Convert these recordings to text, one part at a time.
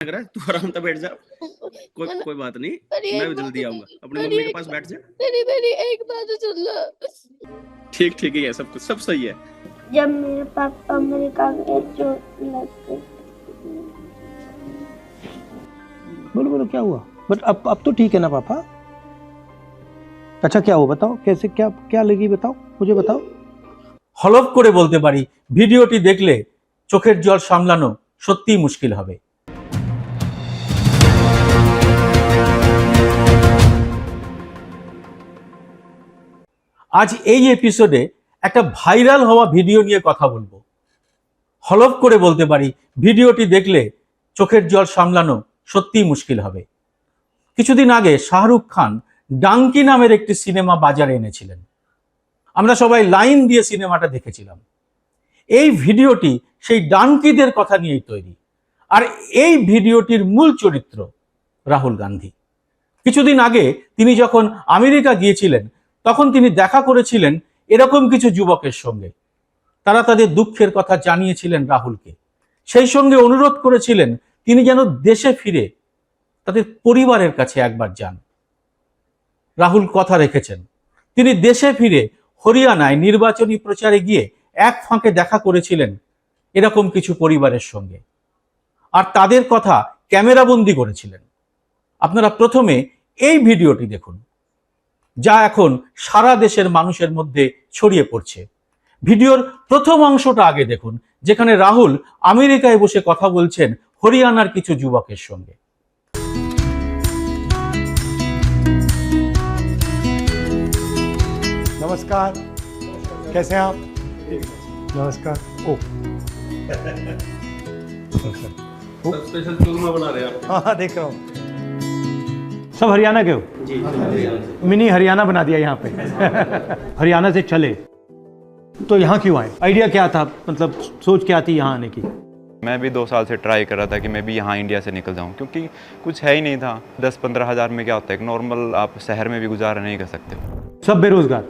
लग रहा है, तू आराम से बैठ जा। कोई बात नहीं, मैं जल्दी आऊंगा। अपनी मम्मी के पास बैठ जा। मेरी एक बात तो सुन लो। ठीक ही है, सब कुछ सब सही है। जब मेरे पापा अमेरिका गए चोट लग गई। बोलो बोलो क्या हुआ? बट अब तो ठीक है ना पापा? अच्छा क्या हुआ बताओ, कैसे क्या क्या लगी बताओ, मुझे बताओ। হলফ করে বলতে পারি ভিডিওটি দেখলে চোখের জল সামলানো সত্যিই মুশকিল হবে। আজ এই এপিসোডে একটা ভাইরাল হওয়া ভিডিও নিয়ে কথা বলবো। হলফ করে বলতে পারি ভিডিওটি দেখলে চোখের জল সামলানো সত্যিই মুশকিল হবে। কিছুদিন আগে শাহরুখ খান ডাঙ্কি নামের একটি সিনেমা বাজারে এনেছিলেন। আমরা সবাই লাইন দিয়ে সিনেমাটা দেখেছিলাম। এই ভিডিওটি সেই ডানকিদের কথা নিয়েই তৈরি। আর এই ভিডিওটির মূল চরিত্র রাহুল গান্ধী। কিছুদিন আগে তিনি যখন আমেরিকা গিয়েছিলেন তখন তিনি দেখা করেছিলেন এরকম কিছু যুবকের সঙ্গে। তারা তাদের দুঃখের কথা জানিয়েছিলেন রাহুলকে। সেই সঙ্গে অনুরোধ করেছিলেন তিনি যেন দেশে ফিরে তাদের পরিবারের কাছে একবার যান। রাহুল কথা রেখেছেন। তিনি দেশে ফিরে হরিয়ানায় নির্বাচনী প্রচারে গিয়ে এক ফাঁকে দেখা করেছিলেন এরকম কিছু পরিবারের সঙ্গে, আর তাদের কথা ক্যামেরাবন্দি করেছিলেন। আপনারা প্রথমে এই ভিডিওটি দেখুন, যা এখন সারা দেশের মানুষের মধ্যে ছড়িয়ে পড়ছে। ভিডিওর প্রথম অংশটা আগে দেখুন, যেখানে রাহুল আমেরিকায় বসে কথা বলছেন হরিয়ানার কিছু যুবকের সঙ্গে। नमस्कार, कैसे हैं आप? नमस्कार। ओ स्पेशल चूरमा बना रहे हैं आप? हाँ देख रहा हूँ। सब हरियाणा के हो? जी, मिनी हरियाणा बना दिया यहाँ पे। हरियाणा से चले तो यहाँ क्यों आए? आइडिया क्या था, मतलब सोच क्या थी यहाँ आने की? मैं भी 2 साल से ट्राई कर रहा था कि मैं भी यहाँ इंडिया से निकल जाऊँ, क्योंकि कुछ है ही नहीं था। 10-15 हज़ार में क्या होता है, नॉर्मल आप शहर में भी गुजारा नहीं कर सकते। सब बेरोजगार।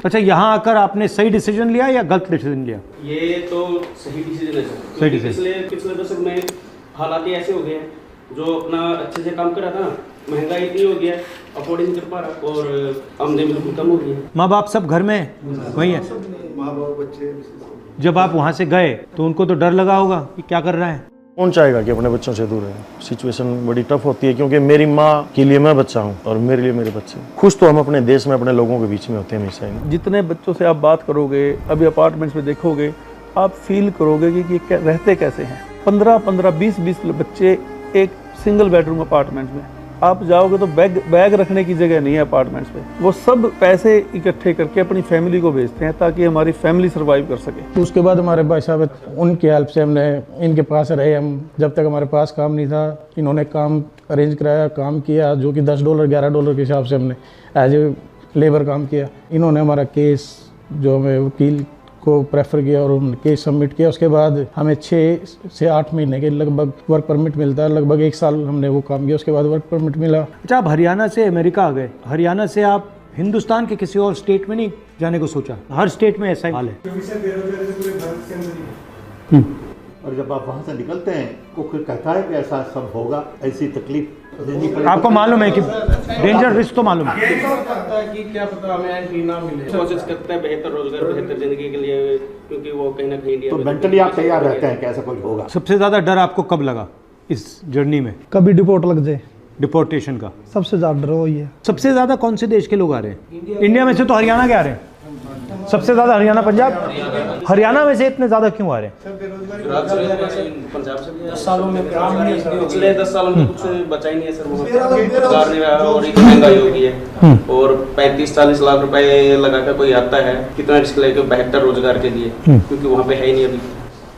अच्छा, यहाँ आकर आपने सही डिसीजन लिया या गलत डिसीजन लिया? ये तो सही डिसीजन है सर। सही decision। पिछले दशक में हालात ही ऐसे हो गए हैं, जो अपना अच्छे से काम कर रहा था ना, महंगाई इतनी हो गया, अफोर्ड नहीं कर पा रहा और आमदनी बिल्कुल कम हो गई है। माँ बाप सब घर में वही है? माँ बाप बच्चे। जब आप वहाँ से गए तो उनको तो डर लगा होगा कि क्या कर रहा है? कौन चाहेगा कि अपने बच्चों से दूर रहे? सिचुएशन बड़ी टफ होती है, क्योंकि मेरी माँ के लिए मैं बच्चा हूँ और मेरे लिए मेरे बच्चे। खुश तो हम अपने देश में अपने लोगों के बीच में होते हैं हमेशा ही। जितने बच्चों से आप बात करोगे, अभी अपार्टमेंट्स में देखोगे, आप फील करोगे कि ये रहते कैसे हैं। 15-15, 20-20 बच्चे एक सिंगल बेडरूम अपार्टमेंट में। आप जाओगे तो बैग रखने की जगह नहीं है अपार्टमेंट्स में। वो सब पैसे इकट्ठे करके अपनी फैमिली को भेजते हैं ताकि हमारी फैमिली सर्वाइव कर सके। तो उसके बाद हमारे भाई साहब, उनकी हेल्प से हमने इनके पास रहे। हम जब तक हमारे पास काम नहीं था, इन्होंने काम अरेंज कराया, काम किया, जो कि $10 $11 के हिसाब से हमने एज ए लेबर काम किया। इन्होंने हमारा केस, जो हमें वकील को प्रेफर किया और उन्होंने केस सबमिट किया। उसके बाद हमें 6 से 8 महीने के लगभग वर्क परमिट मिलता है। लगभग 1 साल हमने वो काम किया, उसके बाद वर्क परमिट मिला। अच्छा, आप हरियाणा से अमेरिका आ गए। हरियाणा से आप हिंदुस्तान के किसी और स्टेट में नहीं जाने को सोचा? हर स्टेट में ऐसा ही हाल है। और जब आप वहाँ से निकलते हैं तो फिर कहता है कि ऐसा सब होगा, ऐसी तकलीफ देनी पड़ेगी। आपको मालूम है कि डेंजर रिस्क तो मालूम है। कि क्या पता हमें एंट्री ना मिले। कोशिश करते हैं बेहतर रोजगार, बेहतर जिंदगी के लिए, क्योंकि वो कहीं ना कहीं इंडिया तो में मेंटली आप तैयार रहते हैं कि ऐसा कुछ होगा। सबसे ज्यादा डर आपको कब लगा इस जर्नी में? कभी डिपोर्ट लग जाए, डिपोर्टेशन का सबसे ज़्यादा डर वही है। सबसे ज्यादा कौन से देश के लोग आ रहे हैं? इंडिया में से तो हरियाणा के आ रहे हैं सबसे ज्यादा। हरियाणा, पंजाब। हरियाणा में से इतने ज्यादा क्यों आ रहे हैं? पंजाब से 10 सालों में पिछले 10 सालों में कुछ बचा ही नहीं है सर। रोजगार नहीं रहा और इतनी महंगाई हो गई है, और 35-40 लाख रुपए लगा कर कोई आता है, कितना रिस्क लेकर बेहतर रोजगार के लिए, क्योंकि वहाँ पे है ही नहीं अभी।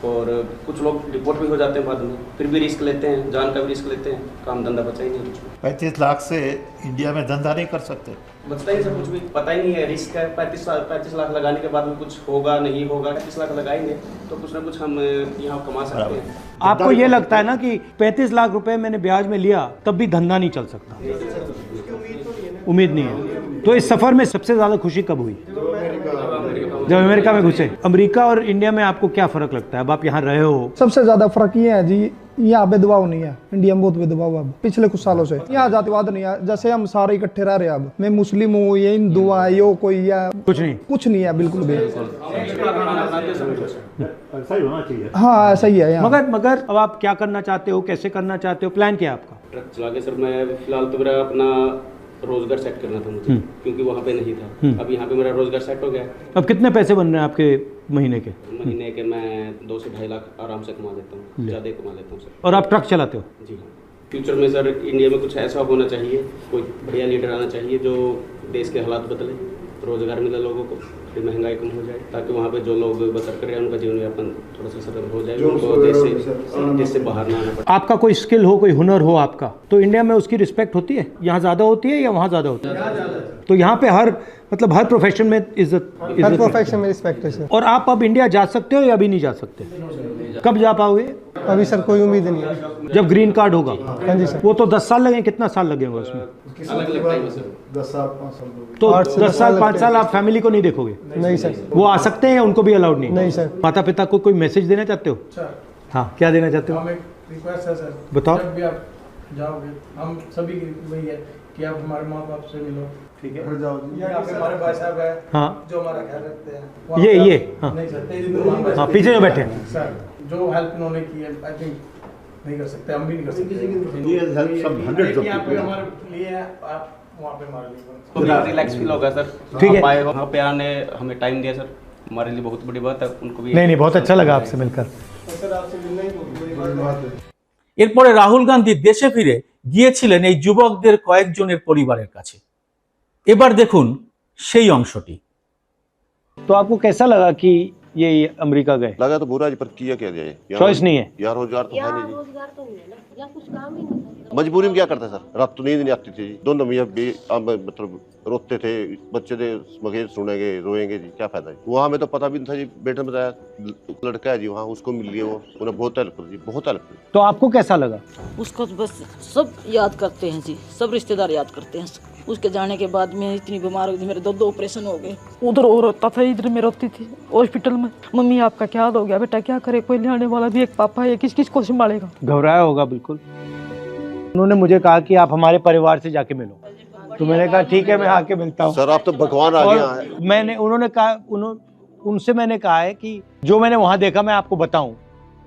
और कुछ लोग डिपोर्ट भी हो जाते हैं बाद में, फिर भी रिस्क लेते हैं, जान का भी रिस्क लेते हैं, काम धंधा बचा ही नहीं कुछ। 35 लाख से इंडिया में धंधा नहीं कर सकते, बचता ही सब कुछ भी पता ही नहीं है। रिस्क है, 35 लाख लगाने के बाद में कुछ होगा नहीं होगा। 35 लाख लगाएंगे तो कुछ ना कुछ हम यहाँ कमा सकते हैं। आपको ये लगता है ना कि 35 लाख रुपए मैंने ब्याज में लिया तब भी धंधा नहीं चल सकता? उम्मीद नहीं है। तो इस सफर में सबसे ज्यादा खुशी कब हुई? जब अमेरिका में घुसे। अमेरिका और इंडिया में आपको क्या फर्क लगता है? अब आप यहाँ रहे हो। सबसे ज्यादा फर्क ये है जी, यहाँ भेदभाव नहीं है। इंडिया में बहुत भेदभाव है अब पिछले कुछ सालों से। यहाँ जातिवाद नहीं है, जैसे हम सारे इकट्ठे रह रहे हैं। अब मैं मुस्लिम हूँ, ये हिंदू है, यो कोई है, कुछ नहीं है बिल्कुल भी। ऐसा ही होना चाहिए। हाँ ऐसा ही है यहाँ। मगर अब आप क्या करना चाहते हो, कैसे करना चाहते हो, प्लान क्या है आपका? ट्रक चला के सर मैं फिलहाल तो मेरा अपना रोजगार सेट करना था मुझे, क्योंकि वहाँ पे नहीं था। अब यहाँ पे मेरा रोजगार सेट हो गया। अब कितने पैसे बन रहे हैं आपके महीने के? महीने के मैं 2 से 2.5 लाख आराम से कमा लेता हूँ, ज़्यादा कमा लेता हूँ सर। और आप ट्रक चलाते हो? जी हाँ। फ्यूचर में सर इंडिया में कुछ ऐसा होना चाहिए, कोई बढ़िया लीडर आना चाहिए जो देश के हालात बदले, रोजगार मिले लोगों को, फिर महंगाई कम हो जाए, ताकि वहाँ पे जो लोग बसर कर रहे हैं उनका जीवन यापन थोड़ा सा सरल हो जाए, उनको देश से बाहर ना आना पड़े। आपका कोई स्किल हो, कोई हुनर हो आपका, तो इंडिया में उसकी रिस्पेक्ट होती है? यहाँ ज़्यादा होती है या वहाँ ज़्यादा होती है? तो यहाँ पे हर प्रोफेशन में इज्जत, हर प्रोफेशन में रिस्पेक्ट है सर। और आप अब इंडिया जा सकते हो या अभी नहीं जा सकते? कब जा पाओगे? अभी सर कोई उम्मीद नहीं है। जब ग्रीन कार्ड होगा? हाँ जी सर। वो तो 10 साल लगेंगे, कितना साल लगेगा उसमें? अलग-अलग टाइम है सर। 10 साल 5 साल। तो 10 साल 5 साल आप फैमिली को नहीं देखोगे? नहीं सर। वो आ सकते हैं या उनको भी अलाउड नहीं? नहीं सर। माता पिता को कोई मैसेज देना चाहते हो? हाँ, क्या देना चाहते हो? हम एक रिक्वेस्ट है सर, बताओ। जब भी आप जाओगे, हम सभी की वही है कि आप हमारे माँ बाप से मिलो, ठीक है? जाओ जी। यहाँ पे हमारे भाई साहब है, हाँ, जो हमारा ख्याल रखते हैं। ये हाँ, नहीं सर, हाँ, पीछे जो बैठे हैं सर, जो हेल्प उन्होंने की है, आई थिंक नहीं कर सकते, हम भी नहीं कर सकते। ये हेल्प सब 100 यहाँ पे हमारे लिए है, आप वहाँ पे हमारे लिए। तो रिलैक्स फील होगा सर। ठीक है। आप आए हो, वहाँ पे आने हमें टाइम दिया सर, हमारे लिए बहुत बड़ी बात है। उनको भी नहीं बहुत अच्छा लगा आपसे मिलकर। सर आपसे मिलना ही बहुत बड़ी बात है। এরপরে রাহুল গান্ধী দেশে ফিরে গিয়েছিলেন এই যুবকদের কয়েকজনের পরিবারের কাছে। এবার দেখুন সেই অংশটি। तो आपको कैसा लगा कि ये अमेरिका गए? लगा तो बुरा जी, पर किया क्या जाए, चॉइस नहीं है यार, रोजगार तो है नहीं जी। रोजगार तो नहीं है ना, या कुछ काम ही नहीं है। मजबूरी में क्या करते सर, रात तो नींद नहीं आती थी जी। दोनों मियाँ मतलब रोते थे, बच्चे थे मगे सुनेंगे रोएंगे जी, क्या फायदा जी। वहाँ में तो पता भी नहीं था जी, बेटे ने बताया लड़का है जी वहाँ, उसको मिल गया, वो उन्हें बहुत हेल्प कर दी, बहुत हेल्प कर दी। तो आपको कैसा लगा? उसको तो बस सब याद करते हैं जी, सब रिश्तेदार याद करते हैं। उसके जाने के बाद मैं इतनी बीमार हो गई, मेरे 2 ऑपरेशन हो गए। उधर और रोता था, इधर मैं रोती थी हॉस्पिटल में। मम्मी आपका क्या हाल हो गया बेटा, क्या करे, कोई ले आने वाला भी, एक पापा है, किस किस को संभालेगा? घबराया होगा बिल्कुल। उन्होंने मुझे कहा कि आप हमारे परिवार से जाके मिलो, तो मैंने कहा ठीक है मैं आके मिलता हूँ। सर आप तो भगवान आ गया है। उन्होंने कहा, उनसे मैंने कहा है कि जो मैंने वहाँ देखा मैं आपको बताऊं,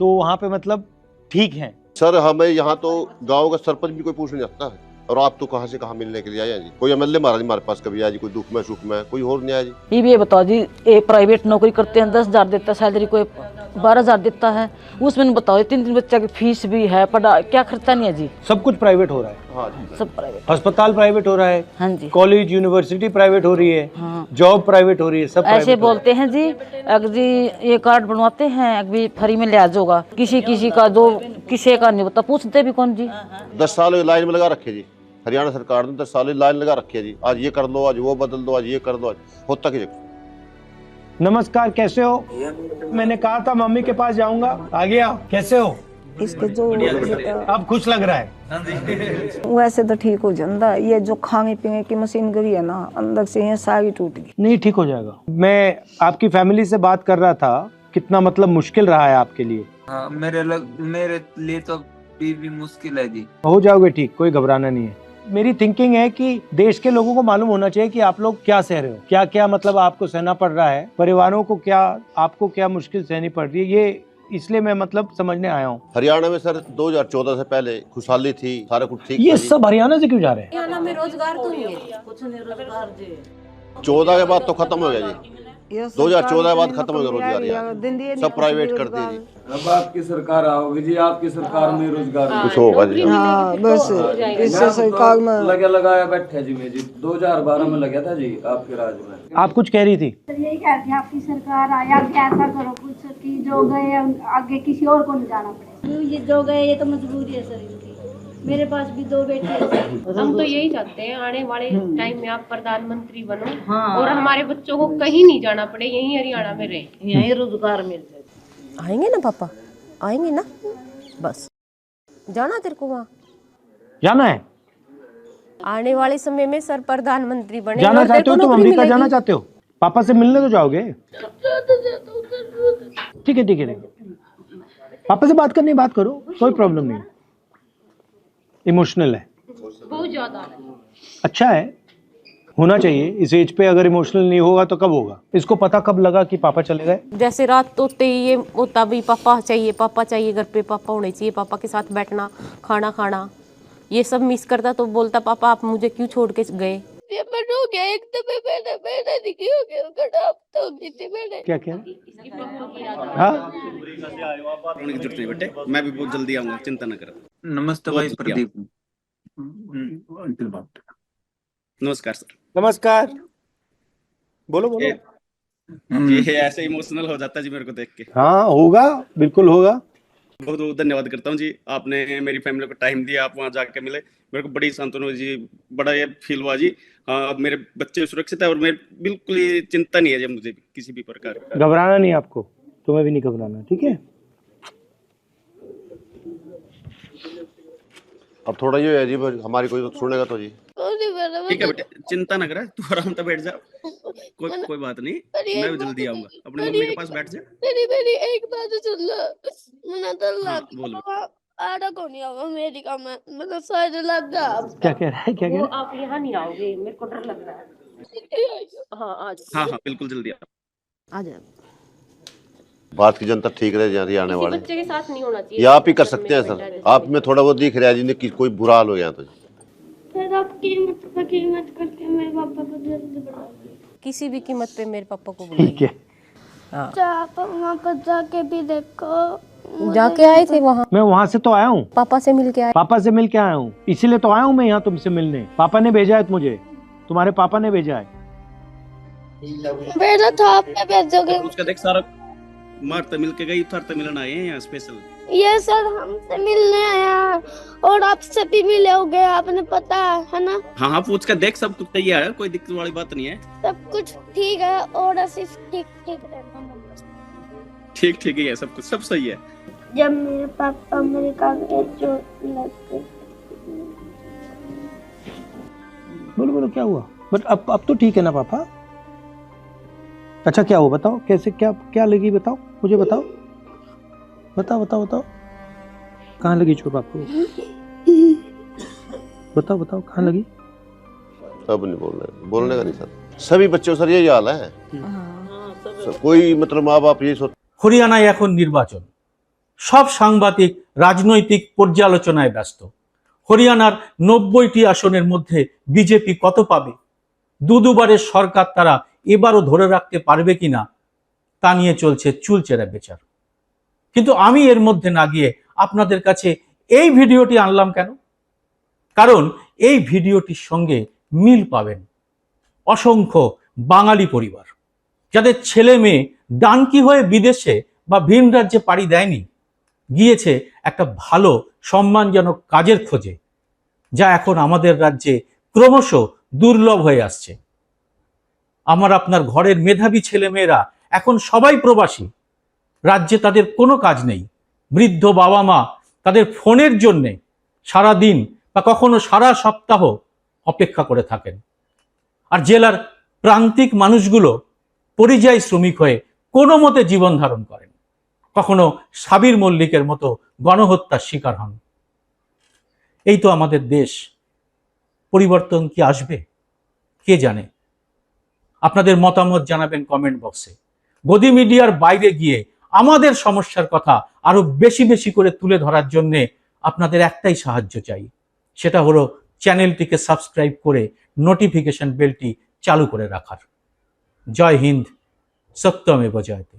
तो वहाँ पे मतलब ठीक है। सर हमें यहाँ तो गाँव का सरपंच भी कोई पूछने जाता है, और आप तो कहाँ से कहाँ मिलने के लिए आए हैं जी। कोई एमएलए महाराज हमारे पास कभी आया जी, कोई दुख में सुख में, कोई और नहीं आया जी। ये बताओ जी, एक प्राइवेट नौकरी करते हैं, 10,000 देता है सैलरी, कोई 12,000 देता है, उसमें बताओ 3 बच्चा की फीस भी है, पढ़ा क्या खर्चा नहीं है जी। सब कुछ प्राइवेट हो रहा है। हाँ जी, सब प्राइवेट, अस्पताल प्राइवेट हो रहा है, हाँ जी, कॉलेज यूनिवर्सिटी प्राइवेट हो रही है, हाँ, जॉब प्राइवेट हो रही है, सब ऐसे बोलते हैं जी। अगर जी ये कार्ड बनवाते हैं, अभी फ्री में लिहाज होगा, किसी का जो किसी का नहीं होता, पूछते भी कौन जी। 10 साल लाइन में लगा रखे जी, हरियाणा सरकार ने 10 साल लाइन लगा रखी है जी। आज ये कर दो, आज वो बदल दो, आज ये कर दो, आज होता कि। नमस्कार, कैसे हो? मैंने कहा था मम्मी के पास जाऊंगा, आ गया। कैसे हो? इसके जो अब खुश लग रहा है? वैसे तो ठीक हो जाता, ये जो खाने पीने की मशीन गई है ना, अंदर से ये सारी टूट गई। नहीं ठीक हो जाएगा। मैं आपकी फैमिली से बात कर रहा था, कितना मतलब मुश्किल रहा है आपके लिए। हाँ, मेरे लिए तो भी मुश्किल है जी। हो जाओगे ठीक, कोई घबराना नहीं है। मेरी थिंकिंग है कि देश के लोगों को मालूम होना चाहिए कि आप लोग क्या सह रहे हो, क्या क्या मतलब आपको सहना पड़ रहा है, परिवारों को क्या, आपको क्या मुश्किल सहनी पड़ रही है, ये इसलिए मैं मतलब समझने आया हूँ। हरियाणा में सर 2014 से पहले खुशहाली थी, सारा कुछ ठीक। ये सब हरियाणा से क्यों जा रहे हैं? हरियाणा में रोजगार तो नहीं है, कुछ नहीं रोजगार जी। 14 के बाद तो खत्म हो गया जी, 2014 के बाद खत्म हो गया रोजगार यार, सब प्राइवेट कर दिए जी। अब आपकी सरकार आओगी जी, आपकी सरकार में रोजगार कुछ होगा जी। हाँ बस इससे सरकार में लगाया बैठे जी। मैं जी 2012 में लगा था जी आपके राज में। आप कुछ कह रही थी? यही कहते हैं आपकी सरकार आए, आगे ऐसा करो कुछ कि जो गए आगे किसी और को नहीं जाना पड़े। ये जो गए ये तो मजबूरी है सर इनकी। मेरे पास भी 2 बेटे हैं। हम तो यही चाहते हैं आने वाले टाइम में आप प्रधानमंत्री बनो, हाँ, और हमारे बच्चों को कहीं नहीं जाना पड़े, यहीं हरियाणा में रहे, यहीं रोजगार मिल जाए। आएंगे ना पापा, आएंगे ना, बस जाना तेरे को वहाँ जाना है। आने वाले समय में सर प्रधानमंत्री बने। जाना चाहते हो तुम? अमेरिका जाना चाहते हो? पापा से मिलने तो जाओगे? ठीक है ठीक है, पापा से बात करनी बात करो, कोई प्रॉब्लम नहीं। इमोशनल है, बहुत ज्यादा। अच्छा है, होना चाहिए इस एज पे। अगर इमोशनल नहीं होगा तो कब होगा? इसको पता कब लगा कि पापा चले गए? जैसे रात होते ही ये होता भी पापा चाहिए घर पे, पापा होने चाहिए, पापा के साथ बैठना, खाना खाना, ये सब मिस करता। तो बोलता पापा आप मुझे क्यों छोड़ के गए? हो गया एकदम मैंने दिखी हो गया तो थी मैंने। क्या क्या? की जरूरत नहीं बेटे, मैं भी बहुत जल्दी आऊंगा, चिंता न करो। नमस्ते भाई प्रदीप। नमस्कार सर। नमस्कार, बोलो बोलो। ये ऐसे इमोशनल हो जाता है जी मेरे को देख के। हाँ होगा, बिल्कुल होगा। बहुत बहुत धन्यवाद करता हूँ जी, आपने मेरी फैमिली को टाइम दिया, आप वहाँ जाके मिले, मेरे को बड़ी सांत्वना हुई जी, बड़ा ये फील हुआ जी। हाँ, अब मेरे बच्चे सुरक्षित है और मेरे बिल्कुल ही चिंता नहीं है जी मुझे किसी भी प्रकार का। घबराना नहीं आपको, तुम्हें भी नहीं घबराना, ठीक है? अब थोड़ा ये है जी, हमारी कोई तो सुनेगा तो जी। ठीक है बेटे, चिंता न करे, तू आराम से बैठ जा, कोई बात नहीं, मैं भी जल्दी आऊंगा। अपनी मम्मी के पास बैठ जा। मेरी एक बात सुन लो, मैंने तो बोलो। आड़ा को नहीं आऊंगा अमेरिका में, मतलब शायद लग जा। क्या कह रहा है? क्या कह रहा है? आप यहाँ नहीं आओगे, मेरे को डर लग रहा है। हाँ आज हाँ बिल्कुल जल्दी आ जाए। भारत की जनता ठीक रहे जहाँ आने वाले, बच्चे के साथ नहीं होना चाहिए। ये आप ही कर सकते हैं सर। आप में थोड़ा बहुत दिख रहा है जी कि कोई बुरा हाल हो गया तो जी। फिर आप कीमत करके मेरे पापा को जल्दी बुला किसी भी कीमत पे मेरे पापा को ठीक है, आप वहाँ पर जाके भी देखो। जाके आए थे वहाँ, मैं वहाँ से तो आया हूँ, पापा से मिल के आए। पापा से मिल के आया हूँ, इसीलिए तो आया हूँ मैं यहाँ तुमसे मिलने। पापा ने भेजा है मुझे, तुम्हारे पापा ने भेजा है। भेजा था, आप भेजोगे? उसका देख सारा मारते मिल के गई, उतारते मिलने आए हैं यहाँ स्पेशल। ये सर हमसे मिलने आया और आपसे भी मिले होगे, आपने पता है ना? हाँ हाँ पूछ कर देख, सब कुछ तैयार है, कोई दिक्कत वाली बात नहीं है। सब कुछ ठीक है और सिर्फ ठीक रहना। ठीक ठीक ही है, सब कुछ सब सही है। जब मेरे पापा अमेरिका गए चोट लग गई। बोलो बोलो क्या हुआ? बट अब तो ठीक है ना पापा? अच्छा क्या हुआ बताओ, कैसे क्या क्या लगी बताओ, मुझे बताओ, बताओ बताओ बताओ, कहाँ लगी चोट आपको? बताओ बताओ कहाँ लगी? सब नहीं बोलने का नहीं सर, सभी बच्चों सर यही हाल है। कोई मतलब माँ बाप ये सोच। হরিয়ানায় এখন নির্বাচন, সব সাংবাদিক রাজনৈতিক পর্যালোচনায় ব্যস্ত। হরিয়ানার 90টি আসনের মধ্যে বিজেপি কত পাবে, দুবারের সরকার তারা এবারও ধরে রাখতে পারবে কিনা তা নিয়ে চলছে চুলচেরা বিচার। কিন্তু আমি এর মধ্যে না গিয়ে আপনাদের কাছে এই ভিডিওটি আনলাম কেন? কারণ এই ভিডিওটির সঙ্গে মিল পাবেন অসংখ্য বাঙালি পরিবার, যাদের ছেলে মেয়ে ডানকি হয়ে বিদেশে বা ভিন রাজ্যে পাড়ি দেয়নি, গিয়েছে একটা ভালো সম্মানজনক কাজের খোঁজে, যা এখন আমাদের রাজ্যে ক্রমশ দুর্লভ হয়ে আসছে। আমার আপনার ঘরের মেধাবী ছেলেমেয়েরা এখন সবাই প্রবাসী, রাজ্যে তাদের কোনো কাজ নেই। বৃদ্ধ বাবা মা তাদের ফোনের জন্যে সারা দিন বা কখনো সারা সপ্তাহ অপেক্ষা করে থাকেন। আর জেলার প্রান্তিক মানুষগুলো পরিযায়ী শ্রমিক হয়ে কোনো মতে জীবন ধারণ করেন, কখনো সাবির মল্লিকের মতো গণহত্যার শিকার হন। এই তো আমাদের দেশ। পরিবর্তন কি আসবে কে জানে? আপনাদের মতামত জানাবেন কমেন্ট বক্সে। গদি মিডিয়ার বাইরে গিয়ে আমাদের সমস্যার কথা আরো বেশি বেশি করে তুলে ধরার জন্য আপনাদের একটাই সাহায্য চাই, সেটা হলো চ্যানেলটিকে সাবস্ক্রাইব করে নোটিফিকেশন বেলটি চালু করে রাখার। জয় হিন্দ, সত্যমেব জয়তে।